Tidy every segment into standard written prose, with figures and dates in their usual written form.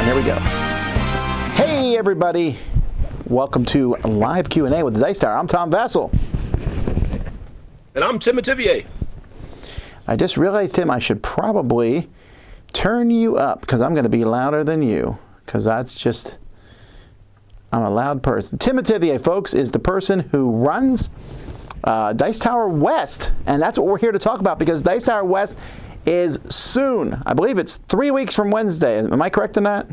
Here we go. Hey, everybody. Welcome to Live Q&A with the Dice Tower. I'm Tom Vasel. And I'm Timm Metivier. I just realized, Tim, I should probably turn you up because I'm going to be louder than you because that's just, I'm a loud person. Timm Metivier, folks, is the person who runs Dice Tower West, and that's what we're here to talk about because Dice Tower West is soon. I believe it's 3 weeks from Wednesday. Am I correct in that?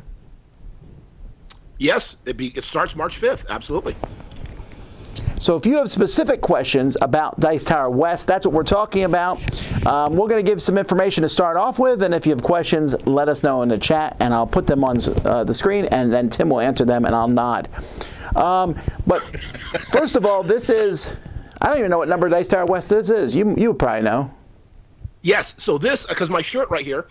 Yes, it starts March 5th. Absolutely. So if you have specific questions about Dice Tower West, that's what we're talking about. We're going to give some information to start off with, and if you have questions, let us know in the chat, and I'll put them on the screen, and then Tim will answer them, and I'll nod. But first of all, this is, I don't even know what number Dice Tower West this is. You probably know. Yes, so this, because my shirt right here,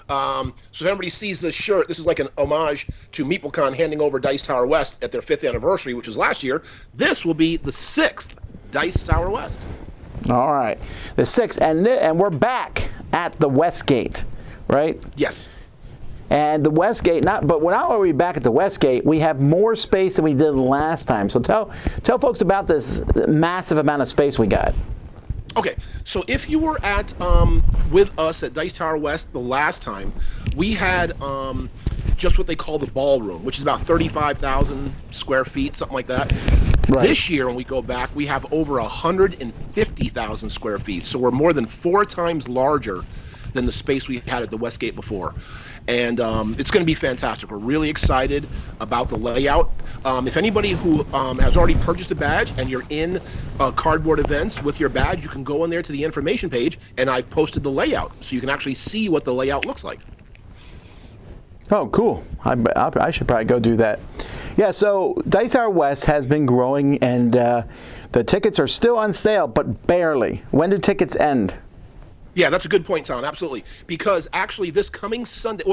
so if anybody sees this shirt, this is like an homage to MeepleCon handing over Dice Tower West at their 5th anniversary, which was last year. This will be the 6th Dice Tower West. All right, the 6th, and we're back at the Westgate, right? Yes. And the Westgate, but we're not only back at the Westgate, we have more space than we did last time. So tell folks about this massive amount of space we got. Okay, so if you were at with us at Dice Tower West the last time, we had just what they call the ballroom, which is about 35,000 square feet, something like that. Right. This year, when we go back, we have over 150,000 square feet, so we're more than 4 times larger than the space we had at the Westgate before. And it's going to be fantastic. We're really excited about the layout. If anybody who has already purchased a badge and you're in cardboard events with your badge, you can go in there to the information page, and I've posted the layout, so you can actually see what the layout looks like. Oh, cool. I should probably go do that. Yeah, so Dice Tower West has been growing, and the tickets are still on sale, but barely. When do tickets end? Yeah, that's a good point, Tom. Absolutely. Because actually this coming Sunday,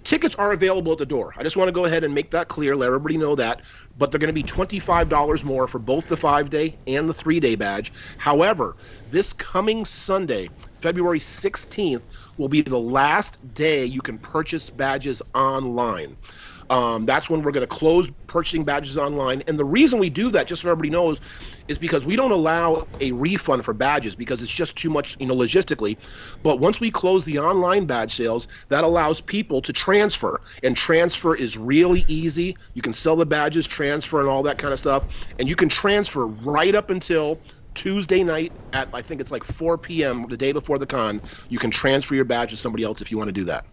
tickets are available at the door. I just want to go ahead and make that clear, let everybody know that. But they're going to be $25 more for both the 5-day and the 3-day badge. However, this coming Sunday, February 16th, will be the last day you can purchase badges online. That's when we're going to close purchasing badges online. And the reason we do that, just so everybody knows, is because we don't allow a refund for badges because it's just too much, logistically. But once we close the online badge sales, that allows people to transfer. And transfer is really easy. You can sell the badges, transfer, and all that kind of stuff. And you can transfer right up until Tuesday night at, I think it's like 4 p.m., the day before the con. You can transfer your badge to somebody else if you want to do that.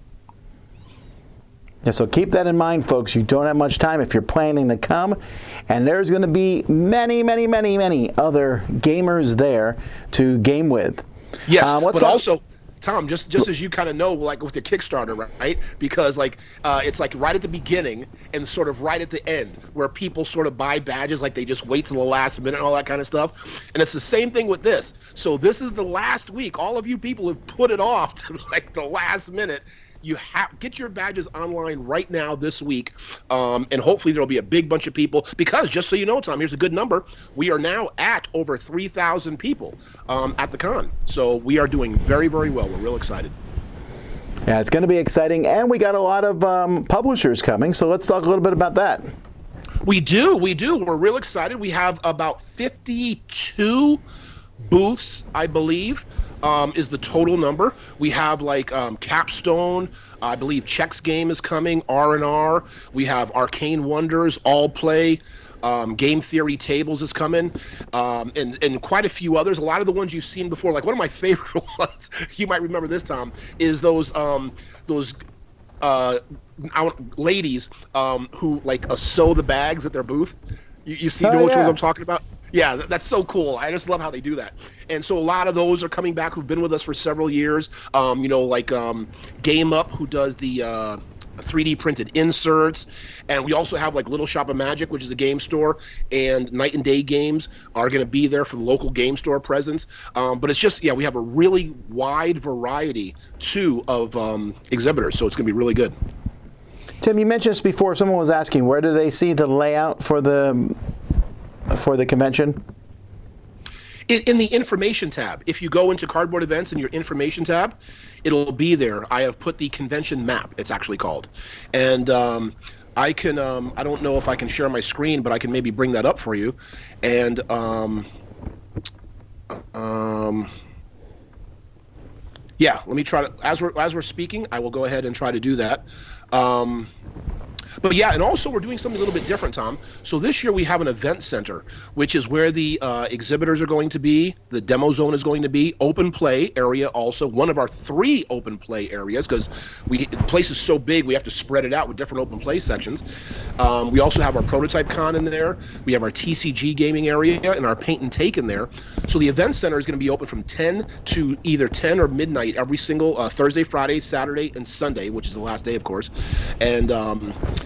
Yeah, so keep that in mind, folks. You don't have much time if you're planning to come. And there's going to be many, many, many, many other gamers there to game with. Yes, but also, Tom, just as you kind of know, like with the Kickstarter, right? Because it's like right at the beginning and sort of right at the end where people sort of buy badges, like they just wait till the last minute and all that kind of stuff. And it's the same thing with this. So this is the last week. All of you people have put it off to like the last minute. You get your badges online right now this week, and hopefully there'll be a big bunch of people. Because just so you know, Tom, here's a good number. We are now at over 3,000 people at the con. So we are doing very, very well. We're real excited. Yeah, it's going to be exciting, and we got a lot of publishers coming. So let's talk a little bit about that. We do. We're real excited. We have about 52 booths, I believe. Is the total number. We have Capstone, I believe Chex Game is coming, R&R. We have Arcane Wonders, All Play, Game Theory Tables is coming, and quite a few others. A lot of the ones you've seen before, like one of my favorite ones, you might remember this, Tom, is those ladies who sew the bags at their booth. You see which ones I'm talking about? Yeah, that's so cool. I just love how they do that. And so a lot of those are coming back who've been with us for several years. Game Up, who does the 3D printed inserts. And we also have Little Shop of Magic, which is a game store, and Night and Day Games are going to be there for the local game store presence. But it's just, we have a really wide variety, too, of exhibitors. So it's going to be really good. Tim, you mentioned this before. Someone was asking, where do they see the layout for the convention? In the information tab. If you go into Cardboard Events in your information tab, it'll be there. I have put the convention map, it's actually called. And I can, I don't know if I can share my screen, but I can maybe bring that up for you. And yeah, let me try to, as we're speaking, I will go ahead and try to do that. But yeah, and also we're doing something a little bit different, Tom. So this year we have an event center, which is where the exhibitors are going to be, the demo zone is going to be, open play area also, one of our 3 open play areas, because the place is so big we have to spread it out with different open play sections. We also have our prototype con in there. We have our TCG gaming area and our paint and take in there. So the event center is going to be open from 10 to either 10 or midnight every single Thursday, Friday, Saturday, and Sunday, which is the last day, of course. And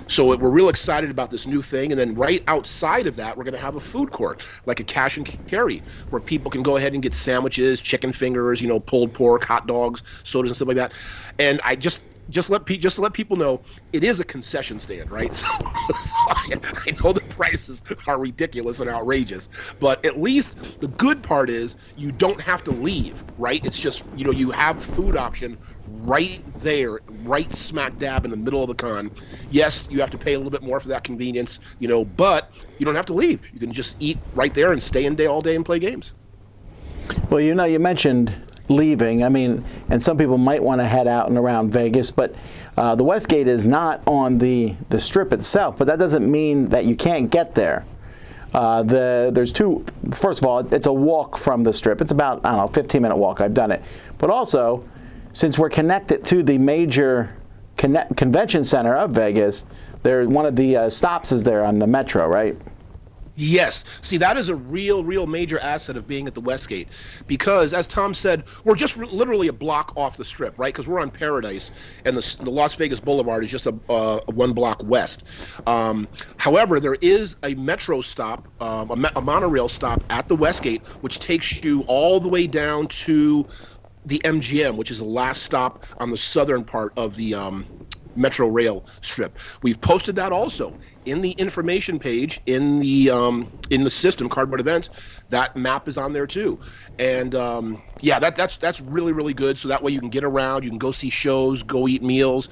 so we're real excited about this new thing. And then right outside of that, we're going to have a food court, like a cash and carry, where people can go ahead and get sandwiches, chicken fingers, pulled pork, hot dogs, sodas, and stuff like that. And I just to let people know, it is a concession stand, right? So I know the prices are ridiculous and outrageous, but at least the good part is you don't have to leave, right? It's just, you have food option right there, right smack dab in the middle of the con. Yes, you have to pay a little bit more for that convenience, but you don't have to leave. You can just eat right there and stay in all day and play games. Well, you mentioned leaving. I mean, and some people might want to head out and around Vegas, but the Westgate is not on the strip itself, but that doesn't mean that you can't get there. There's two. First of all, it's a walk from the strip. It's about, 15-minute walk. I've done it. But also, since we're connected to the major convention center of Vegas, one of the stops is there on the Metro, right? Yes. See, that is a real major asset of being at the Westgate, because, as Tom said, we're just literally a block off the strip, right? Because we're on Paradise, and the Las Vegas Boulevard is just a 1 block west. However, there is a metro stop, a monorail stop at the Westgate, which takes you all the way down to the MGM, which is the last stop on the southern part of the Metro Rail strip. We've posted that also in the information page in the system, Cardboard Events. That map is on there too, and that's really good. So that way you can get around, you can go see shows, go eat meals,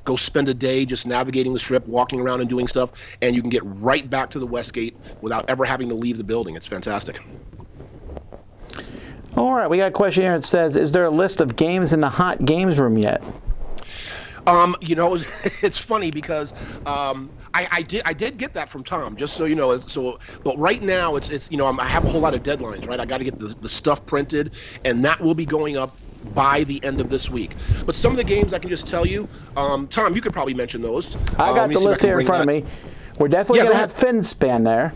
go spend a day just navigating the strip, walking around and doing stuff, and you can get right back to the Westgate without ever having to leave the building. It's fantastic. All right, we got a question here. It says, "Is there a list of games in the hot games room yet?" It's funny because I did get that from Tom, just so you know. But right now it's I have a whole lot of deadlines, right? I got to get the stuff printed, and that will be going up by the end of this week. But some of the games I can just tell you, Tom, you could probably mention those. I got the list here in front of me. We're definitely going to have Finspan there.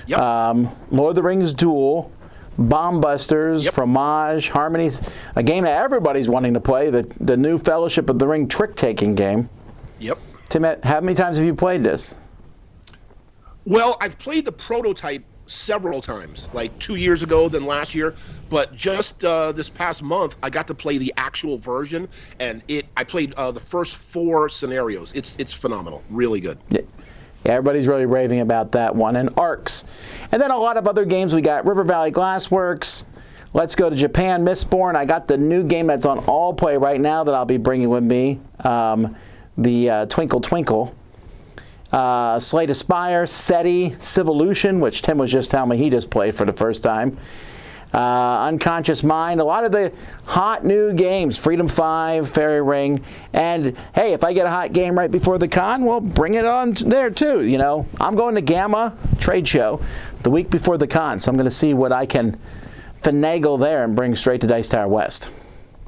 Yep. Lord of the Rings Duel. Bomb Busters, yep. Fromage, Harmonies, a game that everybody's wanting to play, the new Fellowship of the Ring trick-taking game. Yep. Tim, how many times have you played this? Well, I've played the prototype several times, like 2 years ago, then last year, but just this past month, I got to play the actual version, and I played the first 4 scenarios. It's phenomenal, really good. Yeah. Everybody's really raving about that one. And Arcs. And then a lot of other games. We got River Valley Glassworks. Let's Go to Japan, Mistborn. I got the new game that's on All Play right now that I'll be bringing with me. The Twinkle Twinkle. Slay Aspire, SETI, Civolution, which Tim was just telling me he just played for the first time. Unconscious Mind, a lot of the hot new games, Freedom 5, Fairy Ring, and hey, if I get a hot game right before the con, well, bring it on there too, I'm going to Gamma trade show the week before the con, so I'm going to see what I can finagle there and bring straight to Dice Tower West.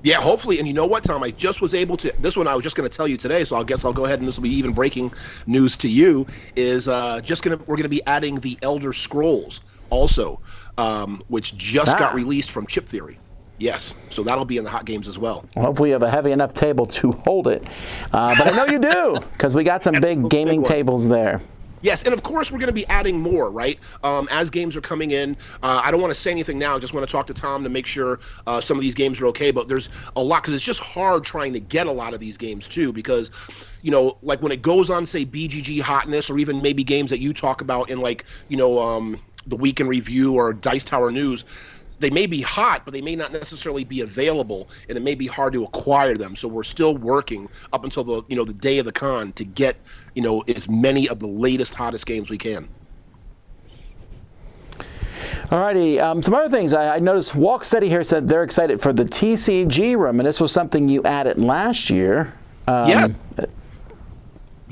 Yeah, hopefully, and you know what, Tom, I just was able to, this one I was just going to tell you today, so I guess I'll go ahead and this will be even breaking news to you, is we're going to be adding the Elder Scrolls also. Which just got released from Chip Theory. Yes, so that'll be in the hot games as well. Well, hopefully you have a heavy enough table to hold it. But I know you do, because we got some big gaming tables there. Yes, and of course we're going to be adding more, right? As games are coming in. I don't want to say anything now. I just want to talk to Tom to make sure some of these games are okay. But there's a lot, because it's just hard trying to get a lot of these games too, because like when it goes on, say, BGG Hotness, or even maybe games that you talk about in the Week in Review or Dice Tower News, they may be hot, but they may not necessarily be available, and it may be hard to acquire them. So we're still working up until the day of the con to get as many of the latest, hottest games we can. Alrighty, some other things. I noticed Walk Steady here said they're excited for the TCG room, and this was something you added last year. Yes.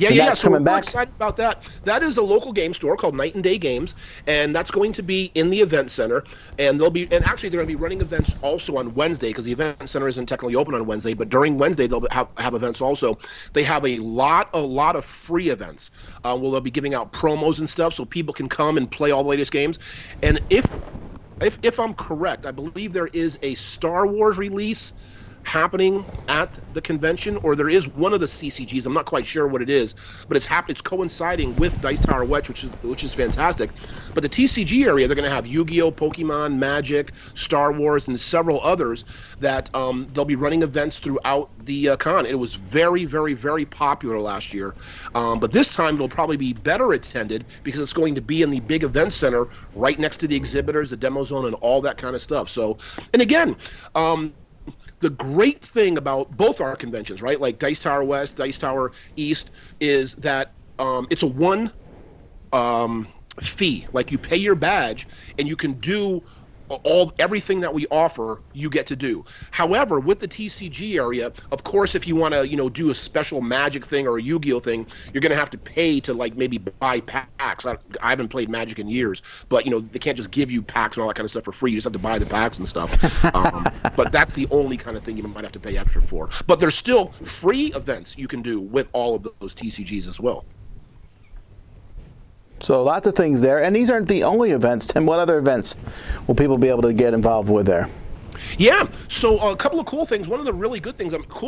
Yeah. So we're excited about that. That is a local game store called Night and Day Games, and that's going to be in the event center. And actually they're going to be running events also on Wednesday, because the event center isn't technically open on Wednesday, but during Wednesday they'll have events also. They have a lot of free events. Where they'll be giving out promos and stuff, so people can come and play all the latest games. And if I'm correct, I believe there is a Star Wars release happening at the convention, or there is one of the CCGs. I'm not quite sure what it is, but it's coinciding with Dice Tower West, which is fantastic. But the TCG area, they're going to have Yu-Gi-Oh, Pokemon, Magic, Star Wars, and several others that they'll be running events throughout the con. It was very, very, very popular last year, but this time it'll probably be better attended because it's going to be in the big event center right next to the exhibitors, the demo zone, and all that kind of stuff. So, and again, the great thing about both our conventions, right, like Dice Tower West, Dice Tower East, is that it's a one fee. Like, you pay your badge and you can do everything that we offer, you get to do. However, with the TCG area, of course, if you want to, do a special Magic thing or a Yu-Gi-Oh thing, you're going to have to pay to, like, maybe buy packs. I haven't played Magic in years, but, they can't just give you packs and all that kind of stuff for free. You just have to buy the packs and stuff. But that's the only kind of thing you might have to pay extra for. But there's still free events you can do with all of those TCGs as well. So lots of things there. And these aren't the only events. Tim, what other events will people be able to get involved with there? Yeah, so a couple of cool things. One of the really cool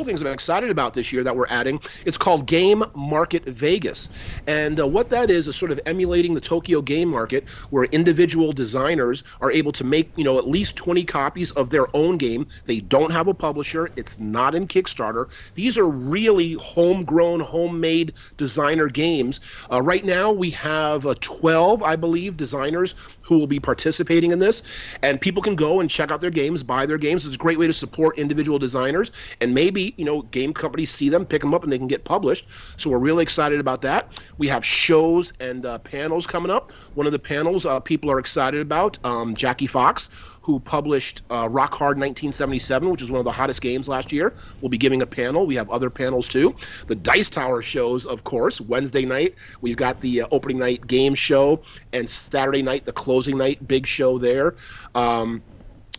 things I'm excited about this year that we're adding, it's called Game Market Vegas. And what that is sort of emulating the Tokyo Game Market, where individual designers are able to make, at least 20 copies of their own game. They don't have a publisher. It's not in Kickstarter. These are really homegrown, homemade designer games. Right now we have 12, I believe, designers who will be participating in this, and people can go and check out their games, buy their games. It's a great way to support individual designers, and maybe game companies see them, pick them up, and they can get published. So we're really excited about that. We have shows and panels coming up. One of the panels people are excited about, Jackie Fox, who published Rock Hard 1977, which is one of the hottest games last year, will be giving a panel. We have other panels too. The Dice Tower shows, of course, Wednesday night, we've got the opening night game show, and Saturday night, the closing night big show there.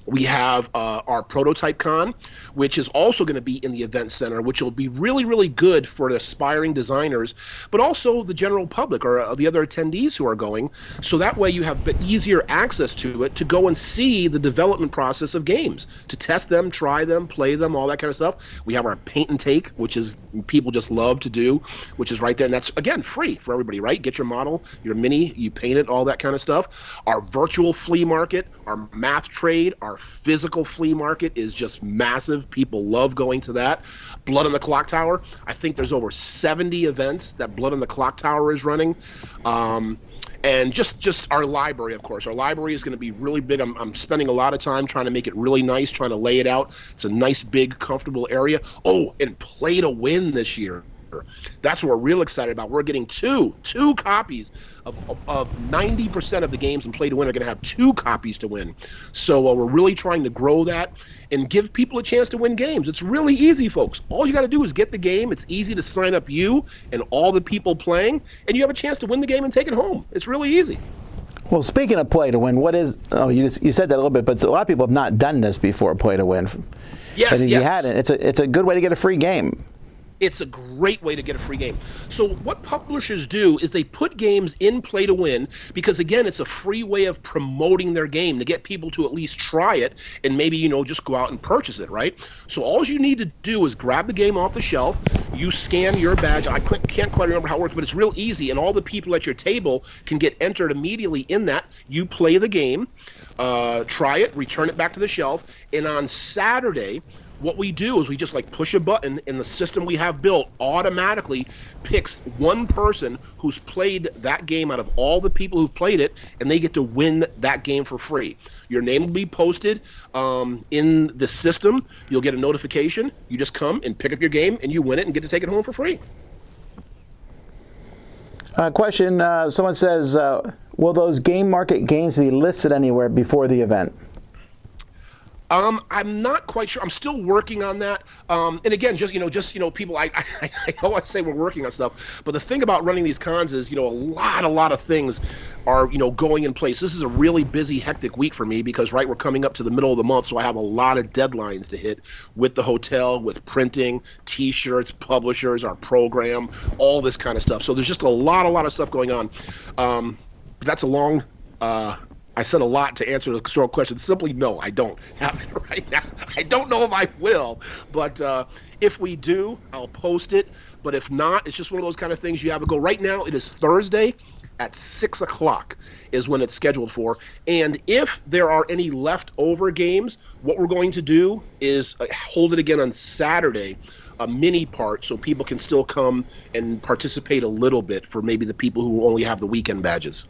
We have our Prototype Con, which is also going to be in the event center, which will be really, really good for the aspiring designers, but also the general public or the other attendees who are going. So that way you have easier access to it to go and see the development process of games, to test them, try them, play them, all that kind of stuff. We have our Paint and Take, which is people just love to do, which is right there. And that's, again, free for everybody, right? Get your model, your mini, you paint it, all that kind of stuff. Our virtual flea market, our math trade, our physical flea market is just massive. People love going to that. Blood on the Clock Tower, I think there's over 70 events that Blood on the Clock Tower is running. And just our library, of course. Our library is going to be really big. I'm spending a lot of time trying to make it really nice, trying to lay it out. It's a nice, big, comfortable area. Oh, and Play to Win this year. That's what we're real excited about. We're getting two copies of 90% of the games in Play to Win are going to have 2 copies to win. So we're really trying to grow that and give people a chance to win games. It's really easy, folks. All you got to do is get the game. It's easy to sign up you and all the people playing, and you have a chance to win the game and take it home. It's really easy. Well, speaking of Play to Win, you said that a little bit, but a lot of people have not done this before, Play to Win. Yes, but if you hadn't, it's a good way to get a free game. It's a great way to get a free game. So what publishers do is they put games in Play to Win because, again, it's a free way of promoting their game to get people to at least try it and maybe, just go out and purchase it, right? So all you need to do is grab the game off the shelf, you scan your badge. I can't quite remember how it works, but it's real easy, and all the people at your table can get entered immediately in that. You play the game, try it, return it back to the shelf, and on Saturday, what we do is we just like push a button, and the system we have built automatically picks one person who's played that game out of all the people who've played it, and they get to win that game for free. Your name will be posted in the system. You'll get a notification. You just come and pick up your game, and you win it and get to take it home for free. Question, someone says, will those game market games be listed anywhere before the event? I'm not quite sure. I'm still working on that. And again, people, I know I say we're working on stuff, but the thing about running these cons is, a lot of things are, going in place. This is a really busy, hectic week for me because, we're coming up to the middle of the month, so I have a lot of deadlines to hit with the hotel, with printing, T-shirts, publishers, our program, all this kind of stuff. So there's just a lot of stuff going on. But that's a long... I said a lot to answer the short question. Simply, no, I don't have it right now. I don't know if I will, but if we do, I'll post it. But if not, it's just one of those kind of things you have to go. Right now, it is Thursday at 6 o'clock is when it's scheduled for. And if there are any leftover games, what we're going to do is hold it again on Saturday, a mini part, so people can still come and participate a little bit for maybe the people who only have the weekend badges.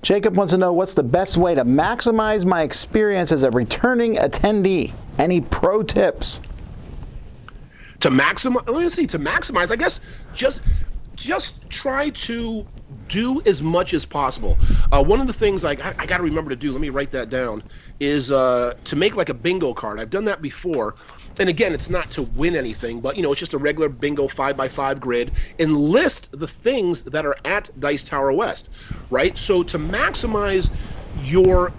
Jacob wants to know, what's the best way to maximize my experience as a returning attendee? Any pro tips? To maximize, I guess just try to do as much as possible. One of the things I got to remember to do, let me write that down, is to make like a bingo card. I've done that before. And again, it's not to win anything, but it's just a regular bingo 5x5 grid, and list the things that are at Dice Tower West, right? So to maximize your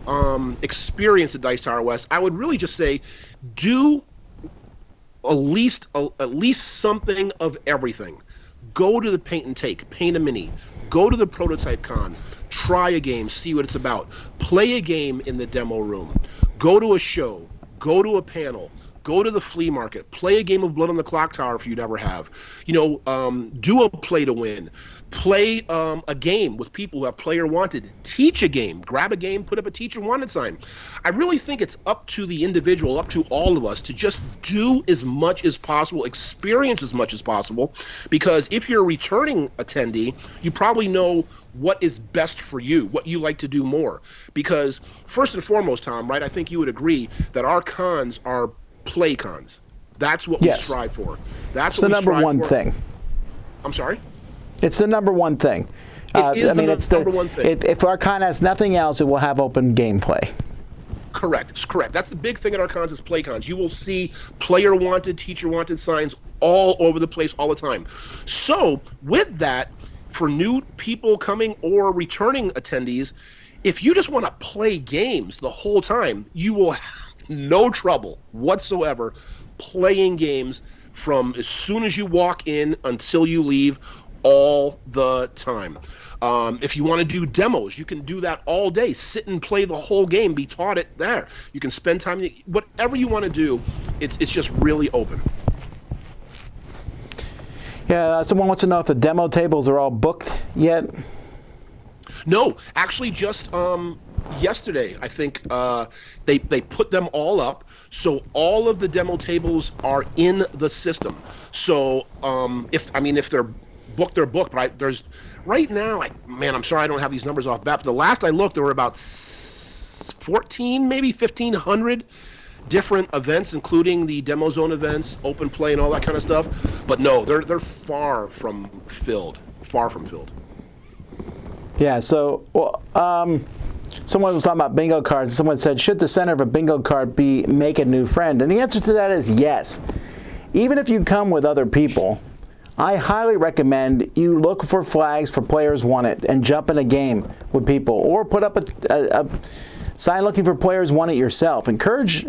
experience at Dice Tower West, I would really just say do at least something of everything. Go to the paint and take, paint a mini. Go to the prototype con, try a game, see what it's about. Play a game in the demo room. Go to a show. Go to a panel. Go to the flea market. Play a game of Blood on the Clock Tower if you never have. Do a play to win. Play a game with people who have player wanted. Teach a game. Grab a game, put up a teacher wanted sign. I really think it's up to the individual, up to all of us to just do as much as possible, experience as much as possible, because if you're a returning attendee, you probably know what is best for you, what you like to do more. Because first and foremost, Tom, right, I think you would agree that our cons are play cons. That's what we strive for. That's the number one thing. I'm sorry? It's the number one thing. It's the number one thing. If our con has nothing else, it will have open gameplay. Correct. That's the big thing at our cons is play cons. You will see player wanted, teacher wanted signs all over the place all the time. So with that, for new people coming or returning attendees, if you just want to play games the whole time, you will have no trouble whatsoever playing games from as soon as you walk in until you leave all the time. If you want to do demos, you can do that all day. Sit and play the whole game, be taught it there. You can spend time, whatever you want to do, it's just really open. Yeah, someone wants to know if the demo tables are all booked yet. No, actually just yesterday, I think they put them all up. So all of the demo tables are in the system. So if they're booked, they're booked. But there's right now, I'm sorry I don't have these numbers off bat, but the last I looked, there were about 14, maybe 1,500 different events, including the demo zone events, open play, and all that kind of stuff. But no, they're far from filled. Far from filled. Yeah. So, someone was talking about bingo cards. Someone said, should the center of a bingo card be make a new friend? And the answer to that is yes. Even if you come with other people, I highly recommend you look for flags for players wanted and jump in a game with people, or put up a sign looking for players wanted yourself. Encourage,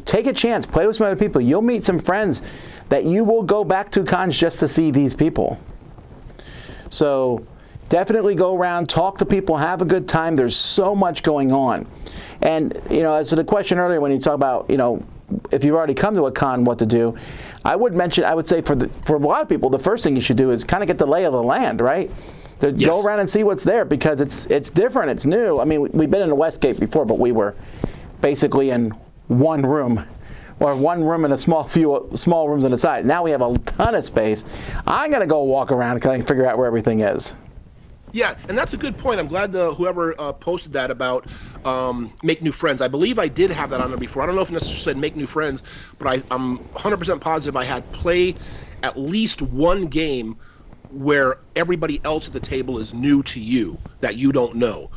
take a chance, play with some other people. You'll meet some friends that you will go back to cons just to see these people. So definitely go around, talk to people, have a good time. There's so much going on. And, as to the question earlier when you talk about, if you've already come to a con, what to do, I would say for a lot of people, the first thing you should do is kind of get the lay of the land, right? Go around and see what's there, because it's different, it's new. I mean, we've been in the Westgate before, but we were basically in one room or one room and a few small rooms on the side. Now we have a ton of space. I'm going to go walk around and figure out where everything is. Yeah, and that's a good point. I'm glad whoever posted that about make new friends. I believe I did have that on there before. I don't know if it necessarily said make new friends, but I'm 100% positive I had play at least one game where everybody else at the table is new to you that you don't know.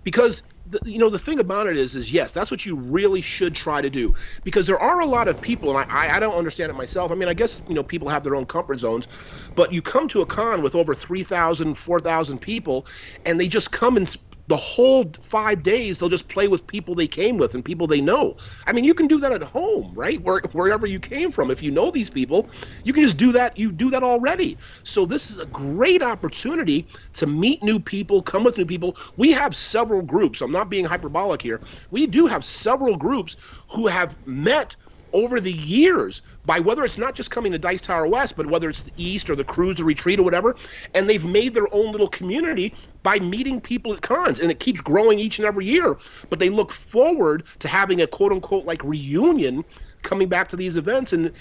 Because the thing about it is yes, that's what you really should try to do, because there are a lot of people, and I don't understand it myself. I mean, I guess people have their own comfort zones, but you come to a con with over 3,000, 4,000 people, and they just come and the whole 5 days they'll just play with people they came with and people they know. I mean, you can do that at home, right? Wherever you came from. If you know these people, you can just do that. You do that already. So this is a great opportunity to meet new people, come with new people. We have several groups. I'm not being hyperbolic here. We do have several groups who have met over the years, by whether it's not just coming to Dice Tower West, but whether it's the East or the Cruise, the Retreat or whatever, and they've made their own little community by meeting people at cons, and it keeps growing each and every year. But they look forward to having a quote-unquote like reunion, coming back to these events and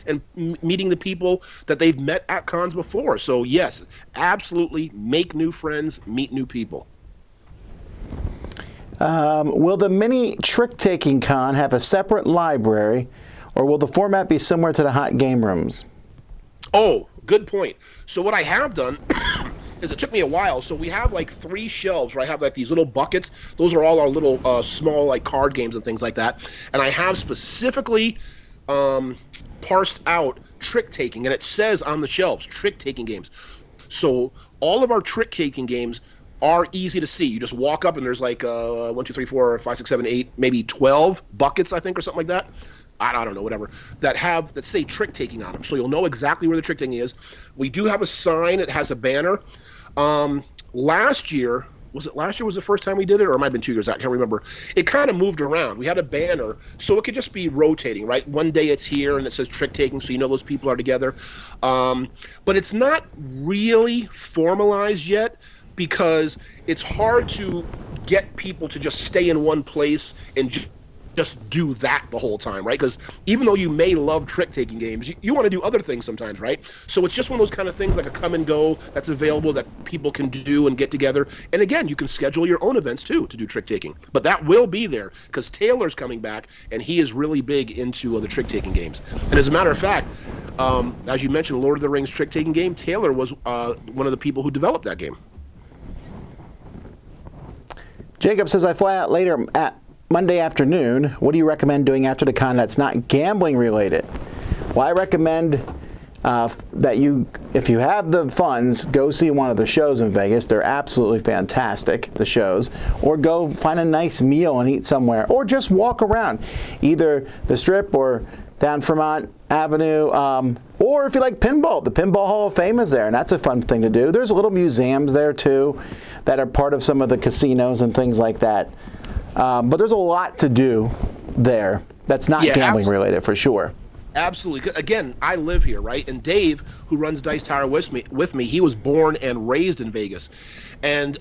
meeting the people that they've met at cons before. So yes, absolutely make new friends, meet new people. Will the mini trick-taking con have a separate library, or will the format be similar to the hot game rooms? Oh, good point. So what I have done is, it took me a while. So we have like 3 shelves where I have like these little buckets. Those are all our little small like card games and things like that. And I have specifically parsed out trick-taking, and it says on the shelves, trick-taking games. So all of our trick-taking games are easy to see. You just walk up and there's like 1, 2, 3, 4, 5, 6, 7, 8, maybe 12 buckets, I think, or something like that. I don't know, whatever, that say trick-taking on them. So you'll know exactly where the trick-taking is. We do have a sign. It has a banner. Last year was the first time we did it, or it might have been 2 years? I can't remember. It kind of moved around. We had a banner, so it could just be rotating, right? One day it's here and it says trick-taking, so you know those people are together. But it's not really formalized yet, because it's hard to get people to just stay in one place and just do that the whole time, right? Because even though you may love trick-taking games, you want to do other things sometimes, right? So it's just one of those kind of things, like a come and go that's available that people can do and get together. And again, you can schedule your own events too to do trick-taking. But that will be there, because Taylor's coming back, and he is really big into the trick-taking games. And as a matter of fact, as you mentioned, Lord of the Rings trick-taking game, Taylor was one of the people who developed that game. Jacob says, I fly out later at Monday afternoon. What do you recommend doing after the con that's not gambling related? Well, I recommend that if you have the funds, go see one of the shows in Vegas. They're absolutely fantastic, the shows. Or go find a nice meal and eat somewhere. Or just walk around, either the Strip or down Fremont Avenue. Or if you like pinball, the Pinball Hall of Fame is there, and that's a fun thing to do. There's little museums there, too, that are part of some of the casinos and things like that. But there's a lot to do there that's not gambling related, for sure. Absolutely. Again, I live here, right? And Dave, who runs Dice Tower with me, he was born and raised in Vegas. And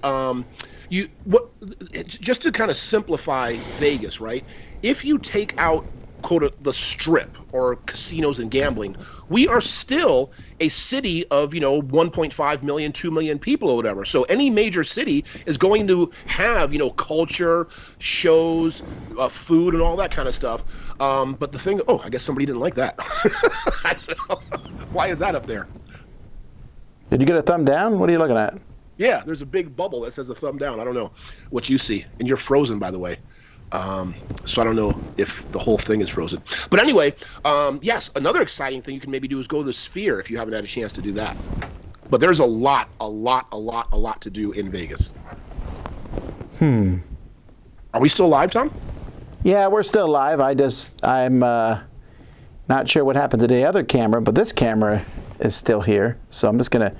just to kind of simplify Vegas, right? If you take out quote the Strip or casinos and gambling, we are still a city of 1.5 million, 2 million people or whatever. So any major city is going to have culture, shows, food, and all that kind of stuff. But the thing, I guess somebody didn't like that. I don't know. Why is that up there? Did you get a thumb down? What are you looking at? Yeah, there's a big bubble that says a thumb down. I don't know what you see, and you're frozen, by the way. So I don't know if the whole thing is frozen. But anyway, yes, another exciting thing you can maybe do is go to the Sphere if you haven't had a chance to do that. But there's a lot to do in Vegas. Are we still live, Tom? Yeah, we're still live. I'm not sure what happened to the other camera, but this camera is still here. So I'm just going to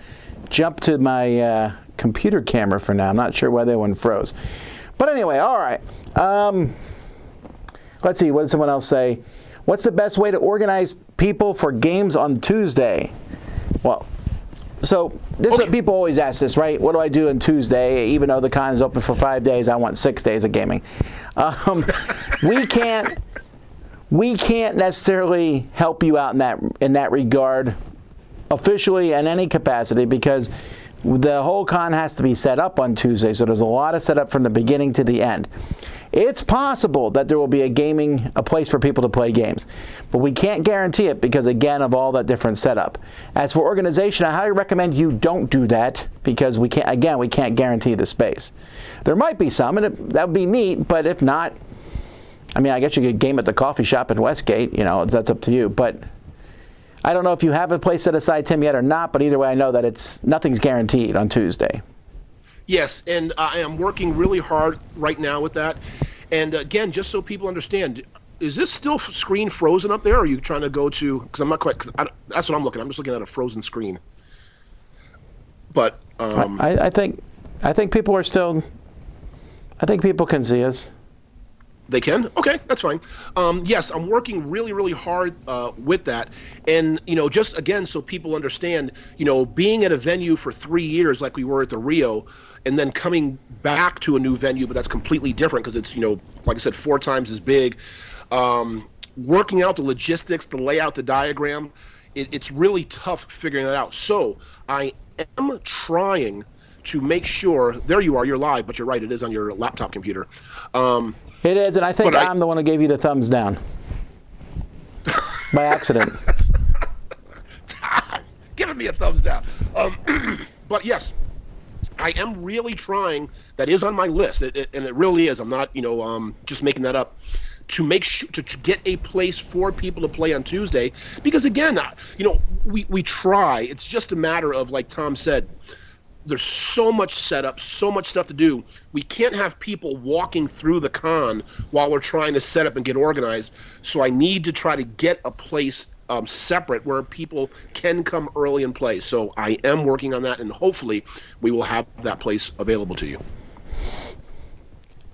jump to my computer camera for now. I'm not sure why that one froze. But anyway, all right. Let's see, what did someone else say? What's the best way to organize people for games on Tuesday? Well, so this is what people always ask this, right? What do I do on Tuesday? Even though the con is open for 5 days, I want 6 days of gaming. we can't necessarily help you out in that regard officially in any capacity, because the whole con has to be set up on Tuesday, so there's a lot of setup from the beginning to the end. It's possible that there will be a place for people to play games, but we can't guarantee it because, again, of all that different setup. As for organization, I highly recommend you don't do that, because we can't guarantee the space. There might be some, and that would be neat, but if not, I mean, I guess you could game at the coffee shop in Westgate, that's up to you, but I don't know if you have a place set aside, Tim, yet or not, but either way, I know that nothing's guaranteed on Tuesday. Yes, and I am working really hard right now with that. And again, just so people understand, is this still screen frozen up there, or are you trying to go to, because I'm not quite, that's what I'm looking at. I'm just looking at a frozen screen. But I think people are still, I think people can see us. They can? Okay, that's fine. Yes, I'm working really, really hard with that. And, just again, so people understand, being at a venue for 3 years like we were at the Rio, and then coming back to a new venue, but that's completely different because it's, like I said, 4 times as big. Working out the logistics, the layout, the diagram, it's really tough figuring that out. So I am trying to make sure, there you are, you're live, but you're right, it is on your laptop computer. It is, and I think I'm the one who gave you the thumbs down. By accident. Giving me a thumbs down. But yes, I am really trying, that is on my list, and it really is, I'm not, just making that up, to make sure to get a place for people to play on Tuesday, because again, we try, it's just a matter of, like Tom said, there's so much setup, so much stuff to do. We can't have people walking through the con while we're trying to set up and get organized. So I need to try to get a place separate where people can come early and play. So I am working on that, and hopefully we will have that place available to you.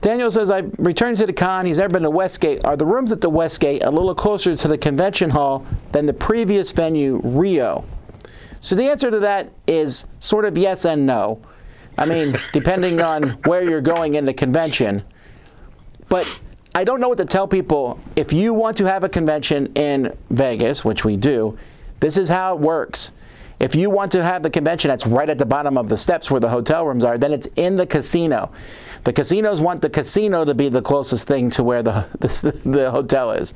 Daniel says, I returned to the con. He's never been to Westgate. Are the rooms at the Westgate a little closer to the convention hall than the previous venue, Rio? So the answer to that is sort of yes and no. I mean, depending on where you're going in the convention. But I don't know what to tell people. If you want to have a convention in Vegas, which we do, this is how it works. If you want to have the convention that's right at the bottom of the steps where the hotel rooms are, then it's in the casino. The casinos want the casino to be the closest thing to where the hotel is.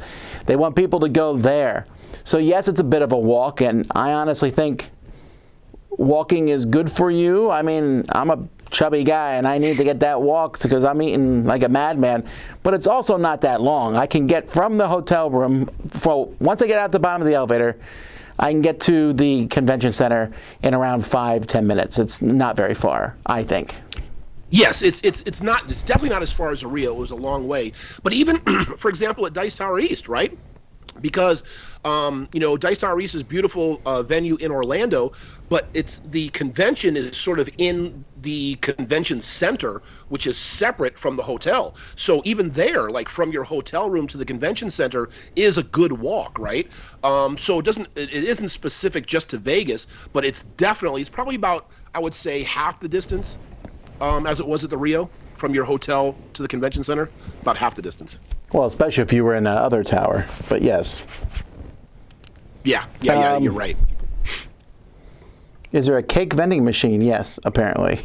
They want people to go there. So yes, it's a bit of a walk, and I honestly think walking is good for you. I mean, I'm a chubby guy, and I need to get that walk because I'm eating like a madman. But it's also not that long. I can get from the hotel room, once I get out the bottom of the elevator, I can get to the convention center in around 5-10 minutes. It's not very far, I think. Yes, it's definitely not as far as the Rio. It was a long way. But even, for example, at Dice Tower East, right? Because Dice Tower East is a beautiful venue in Orlando, but the convention is sort of in the convention center, which is separate from the hotel. So even there, like from your hotel room to the convention center, is a good walk, right? So it isn't specific just to Vegas, but it's probably about, I would say, half the distance as it was at the Rio from your hotel to the convention center, about half the distance. Well, especially if you were in that other tower, but yes. Yeah, you're right. Is there a cake vending machine? Yes, apparently.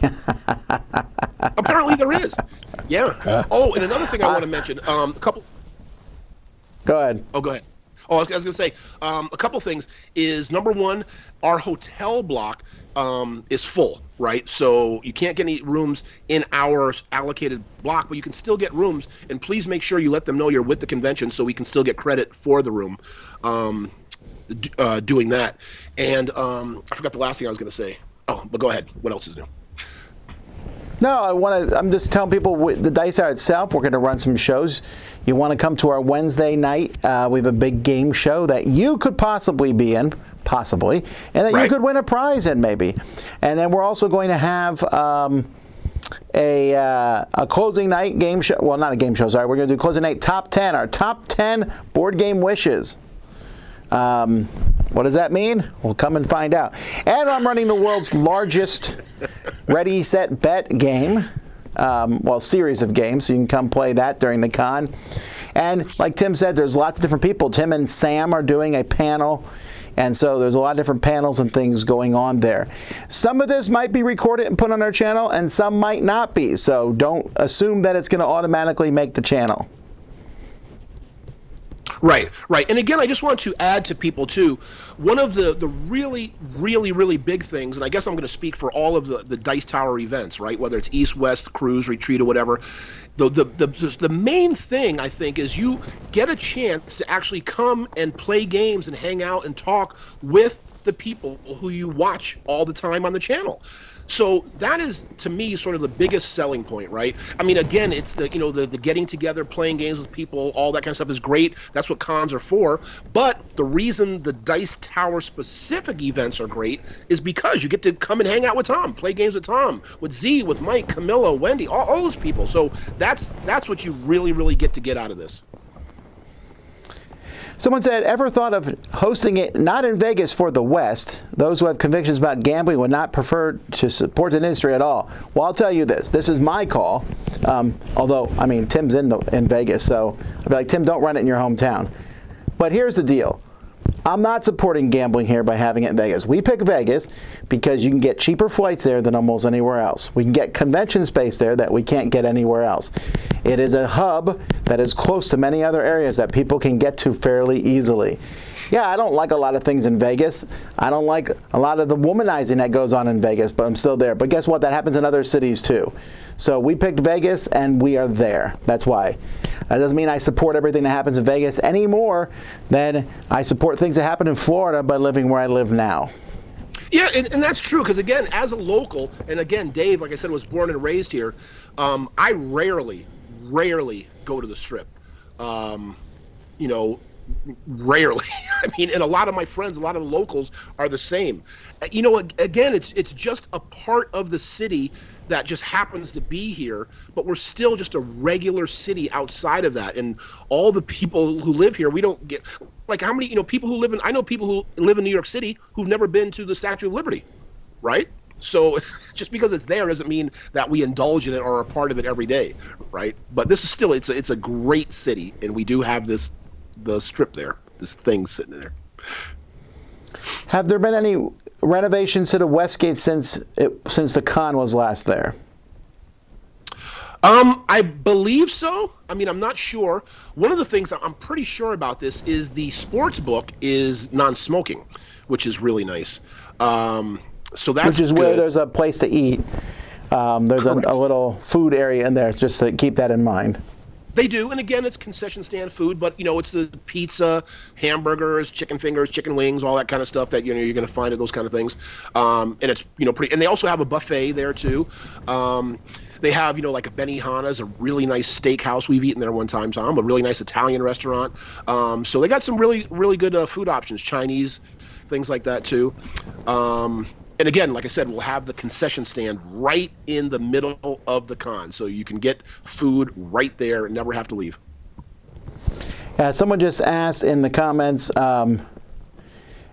Apparently there is. Yeah. Oh, and another thing I want to mention, a couple. Go ahead. Oh, go ahead. Oh, I was going to say, a couple things is, number one, our hotel block is full, right? So you can't get any rooms in our allocated block, but you can still get rooms, and please make sure you let them know you're with the convention so we can still get credit for the room doing that. And I forgot the last thing I was going to say. Oh, but go ahead. What else is new? No, I'm just telling people the Dice Tower itself, we're going to run some shows. You want to come to our Wednesday night, we have a big game show that you could possibly be in, and that you could win a prize in maybe. And then we're also going to have a closing night game show. Well, not a game show, sorry. We're going to do closing night top 10, our top 10 board game wishes. What does that mean? We'll come and find out. And I'm running the world's largest Ready, Set, Bet game. Series of games, so you can come play that during the con. And like Tim said, there's lots of different people. Tim and Sam are doing a panel. And so there's a lot of different panels and things going on there. Some of this might be recorded and put on our channel, and some might not be. So don't assume that it's going to automatically make the channel. Right. And again, I just want to add to people too, one of the really, really big things, and I guess I'm going to speak for all of the Dice Tower events, right? Whether it's East, West, Cruise, Retreat, or whatever. The main thing, I think, is you get a chance to actually come and play games and hang out and talk with the people who you watch all the time on the channel. So that is, to me, sort of the biggest selling point, right? I mean, again, it's the getting together, playing games with people, all that kind of stuff is great. That's what cons are for. But the reason the Dice Tower specific events are great is because you get to come and hang out with Tom, play games with Tom, with Z, with Mike, Camilla, Wendy, all those people. So that's what you really get to get out of this. Someone said, ever thought of hosting it not in Vegas for the West? Those who have convictions about gambling would not prefer to support the industry at all. Well, I'll tell you this. This is my call. Although, I mean, Tim's in Vegas, so I'd be like, Tim, don't run it in your hometown. But here's the deal. I'm not supporting gambling here by having it in Vegas. We pick Vegas because you can get cheaper flights there than almost anywhere else. We can get convention space there that we can't get anywhere else. It is a hub that is close to many other areas that people can get to fairly easily. Yeah, I don't like a lot of things in Vegas. I don't like a lot of the womanizing that goes on in Vegas, but I'm still there. But guess what? That happens in other cities too. So we picked Vegas and we are there. That's why. That doesn't mean I support everything that happens in Vegas any more than I support things that happen in Florida by living where I live now. Yeah, and that's true, because again, as a local, and again, Dave, like I said, was born and raised here, I rarely go to the Strip. Rarely. I mean, and a lot of my friends, a lot of the locals are the same. Again, it's just a part of the city that just happens to be here, but we're still just a regular city outside of that. And all the people who live here, we don't get, like, how many, people who live in, I know people who live in New York City who've never been to the Statue of Liberty, right? So just because it's there doesn't mean that we indulge in it or are a part of it every day, right? But this is still, it's a great city, and we do have the Strip there, this thing sitting there. Have there been any renovations to the Westgate since the con was last there? I believe so. I mean, I'm not sure. One of the things that I'm pretty sure about this is the sports book is non-smoking, which is really nice. So that's which is good. Where there's a place to eat. There's a little food area in there, just to keep that in mind. They do, and again, it's concession stand food, but it's the pizza, hamburgers, chicken fingers, chicken wings, all that kind of stuff that you're going to find at those kind of things. And it's pretty. And they also have a buffet there too. They have like a Benihana's, a really nice steakhouse. We've eaten there one time, Tom. A really nice Italian restaurant. So they got some really good food options, Chinese, things like that too. And again, like I said, we'll have the concession stand right in the middle of the con, so you can get food right there and never have to leave. Someone just asked in the comments,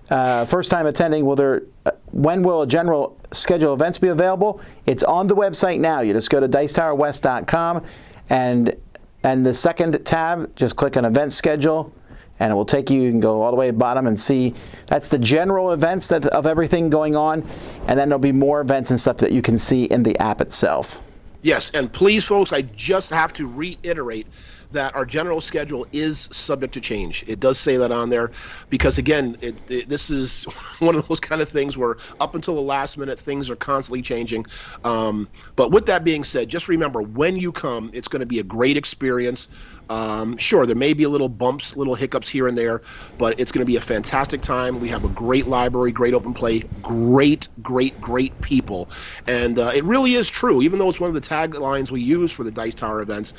first time attending, when will a general schedule events be available? It's on the website now. You just go to dicetowerwest.com, and the second tab, just click on event schedule, and it will take you can go all the way to the bottom and see. That's the general events of everything going on, and then there'll be more events and stuff that you can see in the app itself. Yes, and please, folks, I just have to reiterate that our general schedule is subject to change. It does say that on there because, again, this is one of those kind of things where up until the last minute, things are constantly changing. But with that being said, just remember, when you come, it's going to be a great experience. Sure, there may be a little bumps, little hiccups here and there, but it's going to be a fantastic time. We have a great library, great open play, great people. And it really is true, even though it's one of the taglines we use for the Dice Tower events.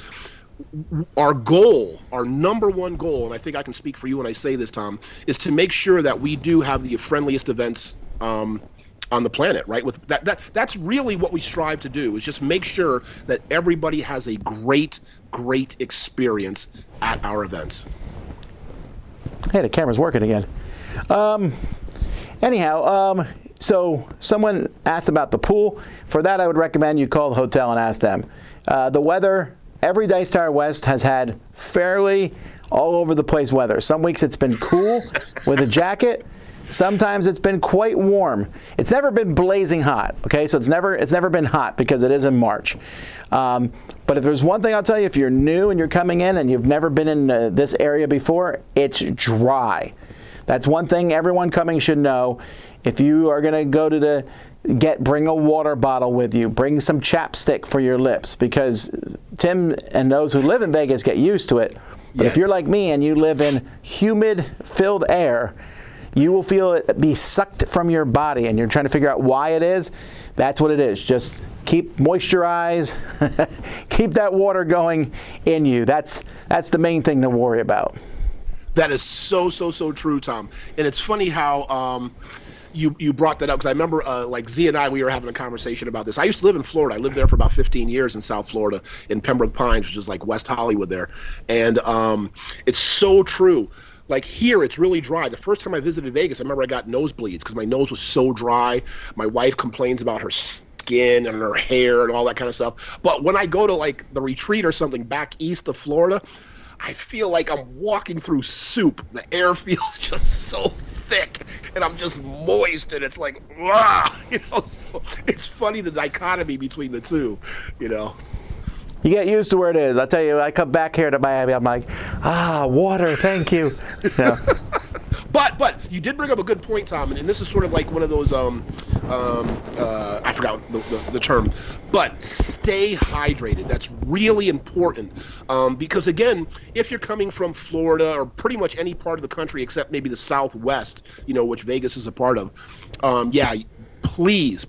Our goal, our number one goal, and I think I can speak for you when I say this, Tom, is to make sure that we do have the friendliest events on the planet, right? With that's really what we strive to do, is just make sure that everybody has a great experience at our events. Hey, the camera's working again. Anyhow, so someone asked about the pool. For that, I would recommend you call the hotel and ask them. The weather every Dice Tower West has had fairly all over the place weather. Some weeks it's been cool with a jacket. Sometimes it's been quite warm. It's never been blazing hot, okay? So it's never been hot because it is in March. But if there's one thing I'll tell you, if you're new and you're coming in and you've never been in this area before, it's dry. That's one thing everyone coming should know. If you are going to go to bring a water bottle with you, bring some chapstick for your lips, because Tim and those who live in Vegas get used to it. But if you're like me and you live in humid, filled air, you will feel it be sucked from your body, and you're trying to figure out why it is. That's what it is. Just moisturize, keep that water going in you. That's the main thing to worry about. That is so true, Tom. And it's funny how you brought that up, because I remember like Z and I, we were having a conversation about this. I used to live in Florida. I lived there for about 15 years in South Florida, in Pembroke Pines, which is like West Hollywood there. And it's so true. Like here, it's really dry. The first time I visited Vegas, I remember I got nosebleeds because my nose was so dry. My wife complains about her skin and her hair and all that kind of stuff. But when I go to like the retreat or something back east of Florida, I feel like I'm walking through soup. The air feels just so thick, and I'm just moist, and it's like, so it's funny, the dichotomy between the two, You get used to where it is. I tell you, I come back here to Miami, I'm like, water, thank you. But you did bring up a good point, Tom, and this is sort of like one of those, I forgot the term, but stay hydrated. That's really important, because again, if you're coming from Florida or pretty much any part of the country except maybe the Southwest, which Vegas is a part of, please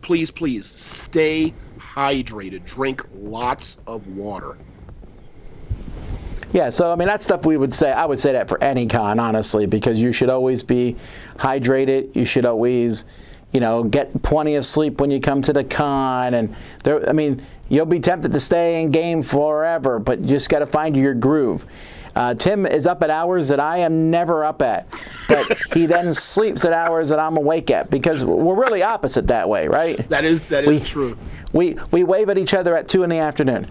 stay hydrated. Drink lots of water. Yeah, so I mean, that's stuff I would say that for any con, honestly, because you should always be hydrated. You should always, get plenty of sleep when you come to the con. And you'll be tempted to stay in game forever, but you just got to find your groove. Tim is up at hours that I am never up at, but he then sleeps at hours that I'm awake at, because we're really opposite that way, right? That is true. We wave at each other at 2 p.m.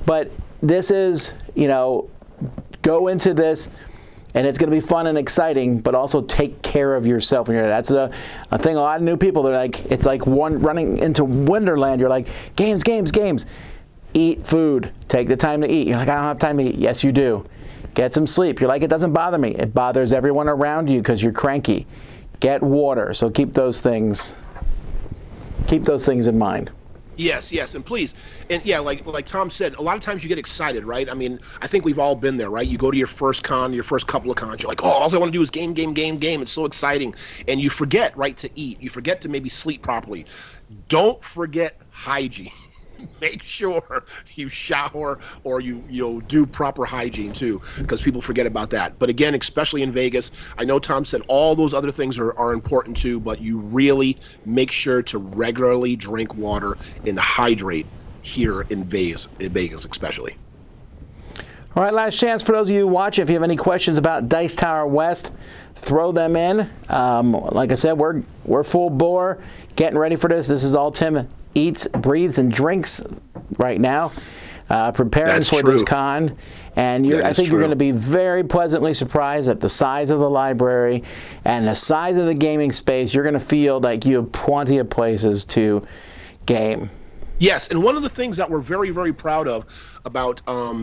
But this is, go into this, and it's going to be fun and exciting, but also take care of yourself. And that's a thing a lot of new people, they're like, it's like running into Wonderland. You're like, games. Eat food. Take the time to eat. You're like, I don't have time to eat. Yes, you do. Get some sleep. You're like, it doesn't bother me. It bothers everyone around you because you're cranky. Get water. So keep those things in mind. Yes, and please, and yeah, like Tom said, a lot of times you get excited, right? I mean, I think we've all been there, right? You go to your first con, your first couple of cons, you're like, all I want to do is game. It's so exciting, and you forget, right, to eat. You forget to maybe sleep properly. Don't forget hygiene. Make sure you shower or you do proper hygiene too, because people forget about that. But again, especially in Vegas, I know Tom said all those other things are important too, but you really make sure to regularly drink water and hydrate here in Vegas especially. All right, last chance for those of you watching. If you have any questions about Dice Tower West, throw them in. Like I said, we're full bore, getting ready for this. This is all Tim eats, breathes, and drinks right now, preparing for this con. And I think you're going to be very pleasantly surprised at the size of the library and the size of the gaming space. You're going to feel like you have plenty of places to game. Yes, and one of the things that we're very, very proud of about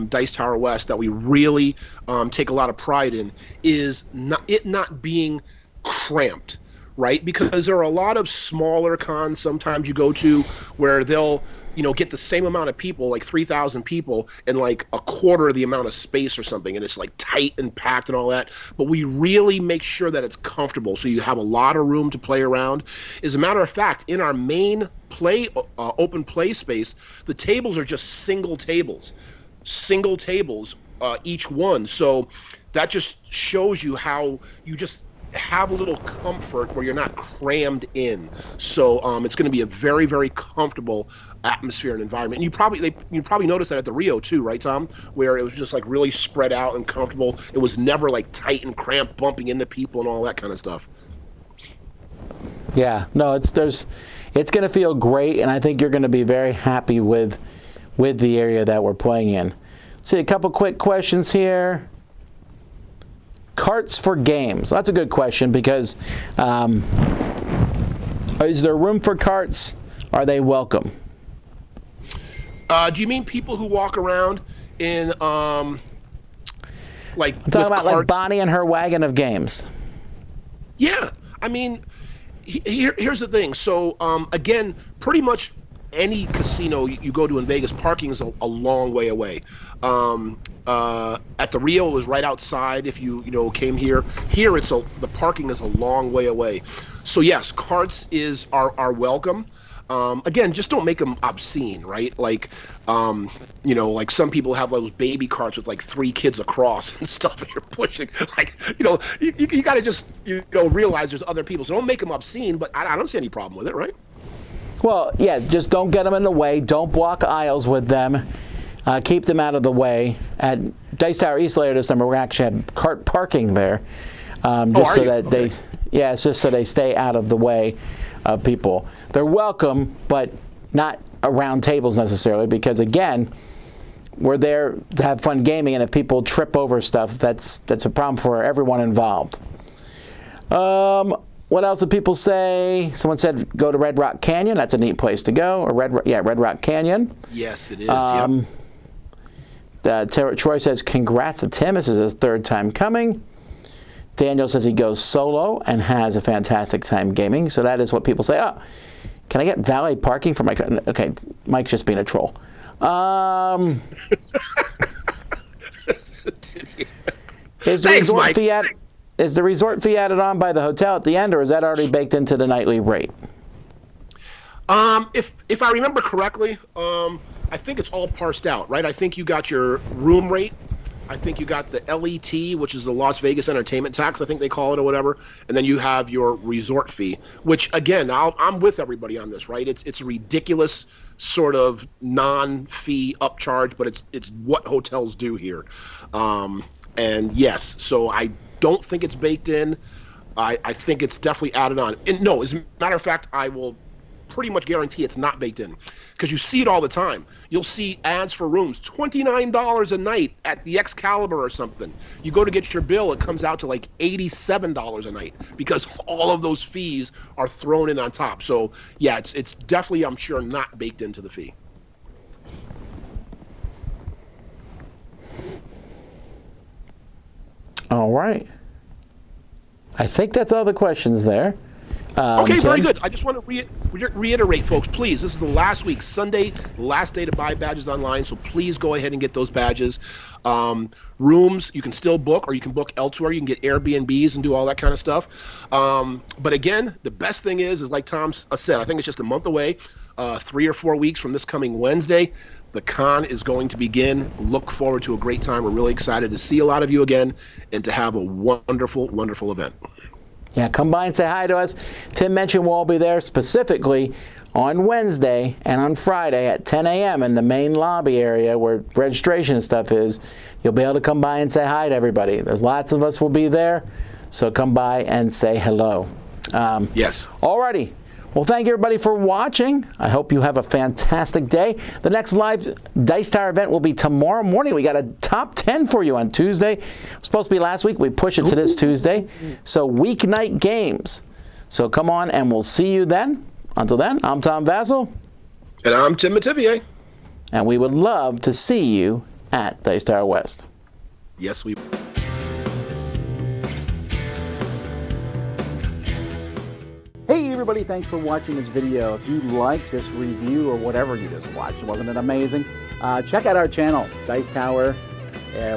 Dice Tower West, that we really take a lot of pride in, is not being cramped, right? Because there are a lot of smaller cons sometimes you go to where they'll get the same amount of people, like 3,000 people, in like a quarter of the amount of space or something, and it's like tight and packed and all that. But we really make sure that it's comfortable, so you have a lot of room to play around. As a matter of fact, in our main open play space, the tables are just single tables, each one. So that just shows you how you just have a little comfort where you're not crammed in. So it's going to be a very, very comfortable atmosphere and environment. And you probably noticed that at the Rio too, right, Tom? Where it was just like really spread out and comfortable. It was never like tight and cramped, bumping into people and all that kind of stuff. Yeah, no, it's going to feel great, and I think you're going to be very happy with with the area that we're playing in. Let's see a couple quick questions here. Carts for games. That's a good question because is there room for carts? Are they welcome? Do you mean people who walk around in like I'm talking about carts? like Bonnie and her wagon of games. Yeah, I mean, here's the thing. So again, pretty much any casino you go to in Vegas, parking is a long way away. At the Rio, it was right outside. If you came here, the parking is a long way away. So yes, carts are welcome. Again, just don't make them obscene, right? Like, like some people have those baby carts with like 3 kids across and stuff, and you're pushing. Like, you got to just realize there's other people. So don't make them obscene, but I don't see any problem with it, right? Well, yes, just don't get them in the way. Don't block aisles with them. Keep them out of the way. At Dice Tower East later this summer, we're actually have cart parking there, just so that it's just so they stay out of the way of people. They're welcome, but not around tables necessarily, because again, we're there to have fun gaming, and if people trip over stuff, that's a problem for everyone involved. What else did people say? Someone said go to Red Rock Canyon. That's a neat place to go. Or Red Rock Canyon. Yes, it is. Troy says congrats to Tim. This is his 3rd time coming. Daniel says he goes solo and has a fantastic time gaming. So that is what people say. Oh, can I get valet parking for my car? Okay, Mike's just being a troll. Is the resort fee added on by the hotel at the end, or is that already baked into the nightly rate? If I remember correctly, I think it's all parsed out, right? I think you got your room rate. I think you got the LET, which is the Las Vegas Entertainment Tax, I think they call it, or whatever. And then you have your resort fee, which, again, I'm with everybody on this, right? It's a ridiculous sort of non-fee upcharge, but it's what hotels do here. And yes, so I don't think it's baked in. I think it's definitely added on. And no, as a matter of fact, I will pretty much guarantee it's not baked in, because you see it all the time. You'll see ads for rooms, $29 a night at the Excalibur or something. You go to get your bill, it comes out to like $87 a night, because all of those fees are thrown in on top. So yeah, it's definitely, I'm sure, not baked into the fee. All right. I think that's all the questions there. Okay, Tim? very good. I just want to reiterate, folks, please, this is the last week, Sunday, last day to buy badges online, so please go ahead and get those badges. Rooms, you can still book, or you can book elsewhere. You can get Airbnbs and do all that kind of stuff. But again, the best thing is like Tom said, I think it's just a month away, 3 or 4 weeks from this coming Wednesday. The con is going to begin. Look forward to a great time. We're really excited to see a lot of you again and to have a wonderful, wonderful event. Yeah, come by and say hi to us. Tim mentioned we'll all be there specifically on Wednesday and on Friday at 10 a.m. in the main lobby area where registration and stuff is. You'll be able to come by and say hi to everybody. There's lots of us will be there, so come by and say hello. Yes. Alrighty. Well, thank you, everybody, for watching. I hope you have a fantastic day. The next live Dice Tower event will be tomorrow morning. We got a top 10 for you on Tuesday. It was supposed to be last week. We push it to this Tuesday. So weeknight games. So come on, and we'll see you then. Until then, I'm Tom Vasel. And I'm Timm Metivier. And we would love to see you at Dice Tower West. Yes, we Hey everybody, thanks for watching this video. If you like this review or whatever you just watched, wasn't it amazing? Check out our channel, Dice Tower.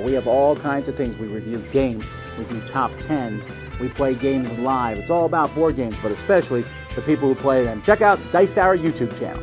We have all kinds of things. We review games, we do top 10s, we play games live. It's all about board games, but especially the people who play them. Check out Dice Tower YouTube channel.